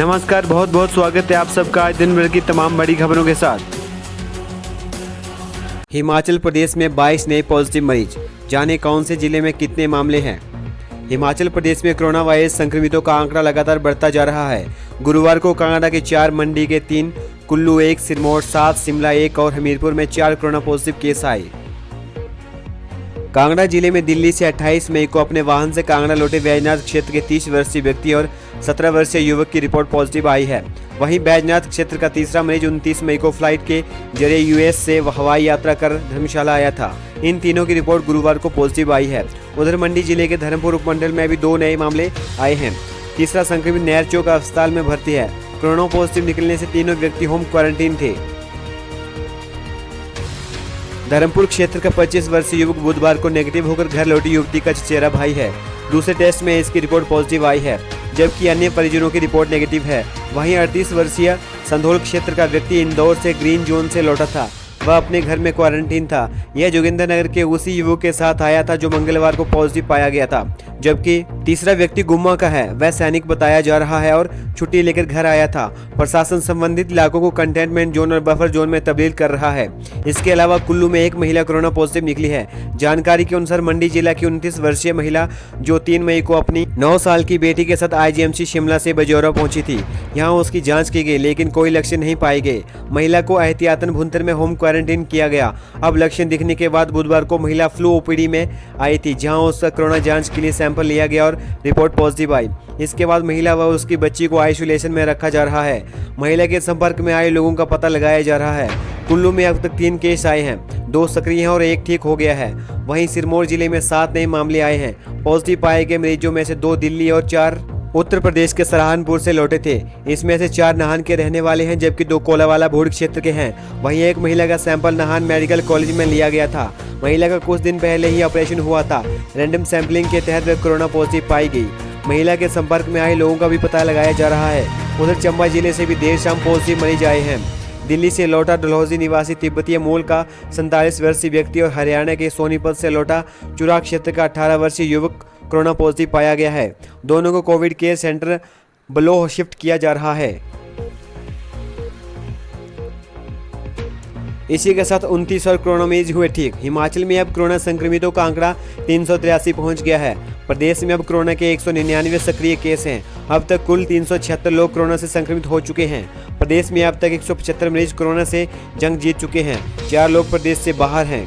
नमस्कार, बहुत बहुत स्वागत है आप सबका आज दिन भर की तमाम बड़ी खबरों के साथ। हिमाचल प्रदेश में 22 नए पॉजिटिव मरीज, जाने कौन से जिले में कितने मामले हैं। हिमाचल प्रदेश में कोरोना वायरस संक्रमितों का आंकड़ा लगातार बढ़ता जा रहा है। गुरुवार को कांगड़ा के 4, मंडी के 3, कुल्लू 1, सिरमौर 7, शिमला 1 और हमीरपुर में 4 कोरोना पॉजिटिव केस आए। कांगड़ा जिले में दिल्ली से 28 मई को अपने वाहन से कांगड़ा लौटे बैजनाथ क्षेत्र के 30 वर्षीय व्यक्ति और 17 वर्षीय युवक की रिपोर्ट पॉजिटिव आई है। वहीं बैजनाथ क्षेत्र का तीसरा मरीज 29 मई को फ्लाइट के जरिए यूएस से हवाई यात्रा कर धर्मशाला आया था। इन तीनों की रिपोर्ट गुरुवार को पॉजिटिव आई है। उधर मंडी जिले के धर्मपुर उपमंडल में भी 2 नए मामले आए हैं। तीसरा संक्रमित नहर चौक अस्पताल में भर्ती है। कोरोना पॉजिटिव निकलने से तीनों व्यक्ति होम क्वारंटीन थे। धर्मपुर क्षेत्र का 25 वर्षीय युवक बुधवार को नेगेटिव होकर घर लौटी युवती का चचेरा भाई है। दूसरे टेस्ट में इसकी रिपोर्ट पॉजिटिव आई है, जबकि अन्य परिजनों की रिपोर्ट नेगेटिव है। वहीं 38 वर्षीय संधोल क्षेत्र का व्यक्ति इंदौर से ग्रीन जोन से लौटा था। वह अपने घर में क्वारंटीन था। यह जोगिंद्रनगर के उसी युवक के साथ आया था जो मंगलवार को पॉजिटिव पाया गया था, जबकि तीसरा व्यक्ति गुम्मा का है। वह सैनिक बताया जा रहा है और छुट्टी लेकर घर आया था। प्रशासन संबंधित इलाकों को कंटेनमेंट जोन और बफर जोन में तब्दील कर रहा है। इसके अलावा कुल्लू में एक महिला कोरोना पॉजिटिव निकली है। जानकारी के अनुसार मंडी जिला की 29 वर्षीय महिला जो 3 मई को अपनी 9 साल की बेटी के साथ आईजीएमसी शिमला से बजौरा पहुंची थी। यहाँ उसकी जाँच की गई, लेकिन कोई लक्षण नहीं पाए गए। महिला को एहतियातन भुंतर में होम क्वारंटीन किया गया। अब लक्षण दिखने के बाद बुधवार को महिला फ्लू ओपीडी में आई थी, जहां उसका कोरोना जांच के लिए सैंपल लिया गया और रिपोर्ट पॉजिटिव आई। इसके बाद महिला व उसकी बच्ची को आइसोलेशन में रखा जा रहा है। महिला के संपर्क में आए लोगों का पता लगाया जा रहा है। कुल्लू में अब तक 3 केस आए हैं, 2 सक्रिय हैं और 1 ठीक हो गया है। वहीं सिरमौर जिले में 7 नए मामले आए हैं। पॉजिटिव पाए गए मरीजों में से 2 दिल्ली और 4 उत्तर प्रदेश के सहारनपुर से लौटे थे। इसमें से 4 नाहन के रहने वाले हैं, जबकि 2 कोलावाला भोड़ क्षेत्र के हैं। वहीं एक महिला का सैंपल नाहन मेडिकल कॉलेज में लिया गया था। महिला का कुछ दिन पहले ही ऑपरेशन हुआ था। रैंडम सैंपलिंग के तहत वह कोरोना पॉजिटिव पाई गई। महिला के संपर्क में आए लोगों का भी पता लगाया जा रहा है। उधर चंबा जिले से भी देर शाम पॉजिटिव मरीज आए हैं। दिल्ली से लौटा डलहौजी निवासी तिब्बतीय मूल का 47 वर्षीय व्यक्ति और हरियाणा के सोनीपत से लौटा चुराग क्षेत्र का 18 वर्षीय युवक कोरोना पॉजिटिव पाया गया है। दोनों को Covid care centre Baloh shift किया जा रहा है। इसी के साथ 29 और कोरोना मरीज हुए ठीक। हिमाचल में अब कोरोना संक्रमितों का आंकड़ा 383 पहुंच गया है। प्रदेश में अब कोरोना के 199 सक्रिय केस हैं। अब तक कुल 376 लोग कोरोना से संक्रमित हो चुके हैं। प्रदेश में अब तक 175 मरीज कोरोना से जंग जीत चुके हैं। 4 लोग प्रदेश से बाहर हैं।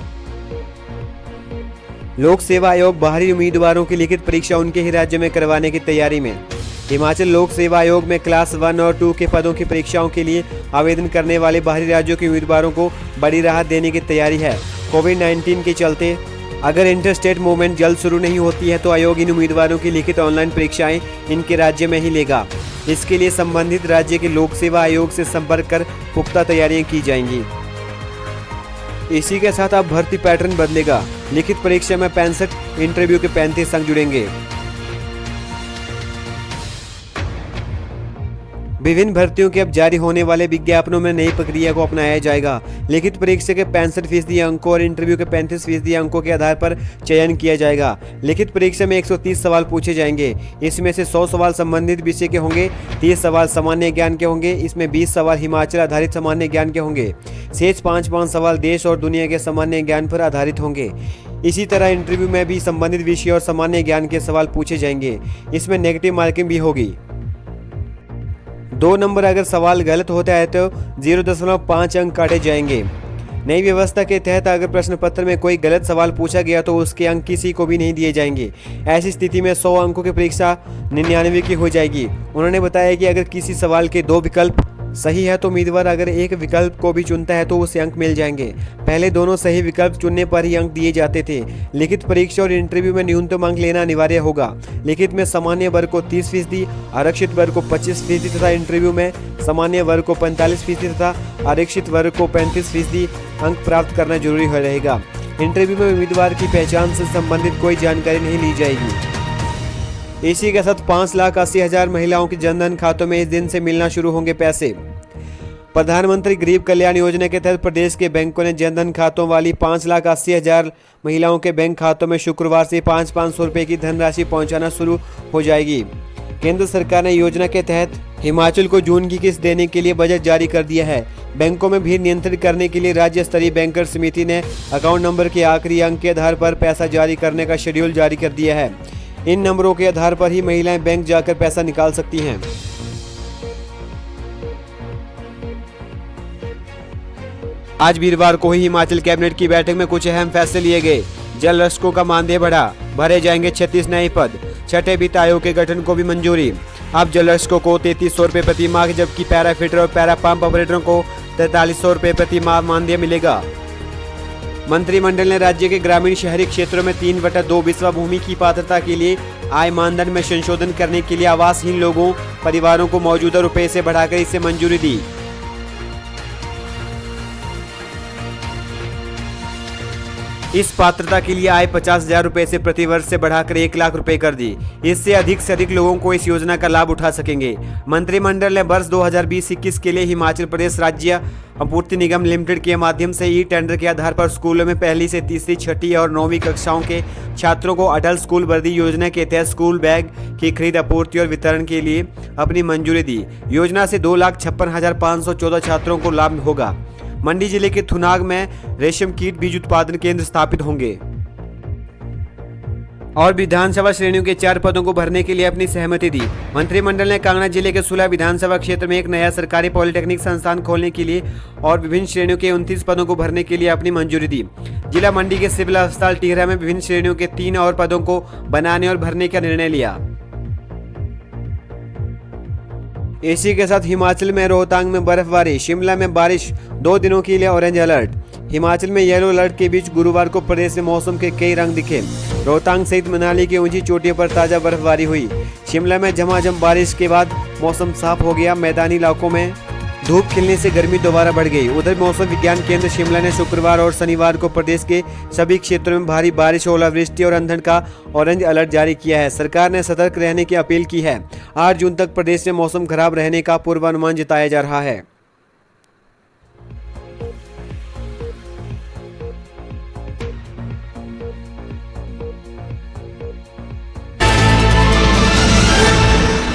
लोक सेवा आयोग बाहरी उम्मीदवारों की लिखित परीक्षा उनके ही राज्य में करवाने की तैयारी में। हिमाचल लोक सेवा आयोग में क्लास 1 और 2 के पदों की परीक्षाओं के लिए आवेदन करने वाले बाहरी राज्यों के उम्मीदवारों को बड़ी राहत देने की तैयारी है। कोविड-19 के चलते अगर इंटर स्टेट मूवमेंट जल्द शुरू नहीं होती है तो आयोग इन उम्मीदवारों की लिखित ऑनलाइन परीक्षाएं इनके राज्य में ही लेगा। इसके लिए संबंधित राज्य के लोक सेवा आयोग से संपर्क कर पुख्ता तैयारियां की जाएंगी। इसी के साथ अब भर्ती पैटर्न बदलेगा। लिखित परीक्षा में 65, इंटरव्यू के 35 अंक जुड़ेंगे। विभिन्न भर्तियों के अब जारी होने वाले विज्ञापनों में नई प्रक्रिया को अपनाया जाएगा। लिखित परीक्षा के 65% अंकों और इंटरव्यू के 35% अंकों के आधार पर चयन किया जाएगा। लिखित परीक्षा में 130 सवाल पूछे जाएंगे। इसमें से 100 सवाल संबंधित विषय के होंगे, 30 सवाल सामान्य ज्ञान के होंगे। इसमें 20 सवाल हिमाचल आधारित सामान्य ज्ञान के होंगे। शेष 5 सवाल देश और दुनिया के सामान्य ज्ञान पर आधारित होंगे। इसी तरह इंटरव्यू में भी संबंधित विषय और सामान्य ज्ञान के सवाल पूछे जाएंगे। इसमें नेगेटिव मार्किंग भी होगी। 2 नंबर अगर सवाल गलत होता है तो 0.5 अंक काटे जाएंगे। नई व्यवस्था के तहत अगर प्रश्न पत्र में कोई गलत सवाल पूछा गया तो उसके अंक किसी को भी नहीं दिए जाएंगे। ऐसी स्थिति में 100 अंकों की परीक्षा 99 की हो जाएगी। उन्होंने बताया कि अगर किसी सवाल के 2 विकल्प सही है तो उम्मीदवार अगर एक विकल्प को भी चुनता है तो उसे अंक मिल जाएंगे। पहले दोनों सही विकल्प चुनने पर ही अंक दिए जाते थे। लिखित परीक्षा और इंटरव्यू में न्यूनतम अंक लेना अनिवार्य होगा। लिखित में सामान्य वर्ग को 30%, आरक्षित वर्ग को 25% तथा इंटरव्यू में सामान्य वर्ग को 45% तथा आरक्षित वर्ग को 35% अंक प्राप्त करना जरूरी रहेगा। इंटरव्यू में उम्मीदवार की पहचान से संबंधित कोई जानकारी नहीं ली जाएगी। इसी के साथ 5,80,000 महिलाओं के जनधन खातों में इस दिन से मिलना शुरू होंगे पैसे। प्रधानमंत्री गरीब कल्याण योजना के तहत प्रदेश के बैंकों ने जनधन खातों वाली 5,80,000 महिलाओं के बैंक खातों में शुक्रवार से 500 रुपये की धनराशि पहुंचाना शुरू हो जाएगी। केंद्र सरकार ने योजना के तहत हिमाचल को जून की किस्त देने के लिए बजट जारी कर दिया है। बैंकों में भीड़ नियंत्रित करने के लिए राज्य स्तरीय बैंकर समिति ने अकाउंट नंबर के आखिरी अंक के आधार पर पैसा जारी करने का शेड्यूल जारी कर दिया है। इन नंबरों के आधार पर ही महिलाएं बैंक जाकर पैसा निकाल सकती हैं। आज वीरवार को ही हिमाचल कैबिनेट की बैठक में कुछ अहम फैसले लिए गए। जल रक्षकों का मानदेय बढ़ा, भरे जाएंगे 36 नए पद। छठे वित्त आयोग के गठन को भी मंजूरी। अब जल रक्षकों को 3300 रुपये प्रति माह, जबकि पैरा फिटर और पैरा पंप ऑपरेटरों को 4300 रुपये प्रति माह मानदेय मिलेगा। मंत्रिमंडल ने राज्य के ग्रामीण शहरी क्षेत्रों में 3/2 बिस्वा भूमि की पात्रता के लिए आय मानदंड में संशोधन करने के लिए आवासहीन लोगों परिवारों को मौजूदा रुपये से बढ़ाकर इसे मंजूरी दी। इस पात्रता के लिए आय 50,000 रुपए से प्रति वर्ष से बढ़ाकर 1 लाख रुपए कर दी। इससे अधिक लोगों को इस योजना का लाभ उठा सकेंगे। मंत्रिमंडल ने वर्ष 2020-21 के लिए हिमाचल प्रदेश राज्य आपूर्ति निगम लिमिटेड के माध्यम से ई टेंडर के आधार पर स्कूलों में पहली से तीसरी, छठी और 9वीं कक्षाओं के छात्रों को अटल स्कूल वर्दी योजना के तहत स्कूल बैग की खरीद, आपूर्ति और वितरण के लिए अपनी मंजूरी दी। योजना से 2,56,514 छात्रों को लाभ होगा। मंडी जिले के थुनाग में रेशम कीट बीज उत्पादन केंद्र स्थापित होंगे। और विधानसभा श्रेणियों के 4 पदों को भरने के लिए अपनी सहमति दी। मंत्रिमंडल ने कांगड़ा जिले के सुलह विधानसभा क्षेत्र में एक नया सरकारी पॉलिटेक्निक संस्थान खोलने के लिए और विभिन्न श्रेणियों के 29 पदों को भरने के लिए अपनी मंजूरी दी। जिला मंडी के सिविल अस्पताल टिहरा में विभिन्न श्रेणियों के 3 और पदों को बनाने और भरने का निर्णय लिया। इसी के साथ हिमाचल में रोहतांग में बर्फबारी, शिमला में बारिश, 2 दिनों के लिए ऑरेंज अलर्ट। हिमाचल में येलो अलर्ट के बीच गुरुवार को प्रदेश में मौसम के कई रंग दिखे। रोहतांग सहित मनाली की ऊंची चोटियों पर ताजा बर्फबारी हुई। शिमला में झमाझम बारिश के बाद मौसम साफ हो गया। मैदानी इलाकों में धूप खिलने से गर्मी दोबारा बढ़ गई। उधर मौसम विज्ञान केंद्र शिमला ने शुक्रवार और शनिवार को प्रदेश के सभी क्षेत्रों में भारी बारिश, ओलावृष्टि और अंधड़ का ऑरेंज अलर्ट जारी किया है। सरकार ने सतर्क रहने की अपील की है। 8 जून तक प्रदेश में मौसम खराब रहने का पूर्वानुमान जताया जा रहा है।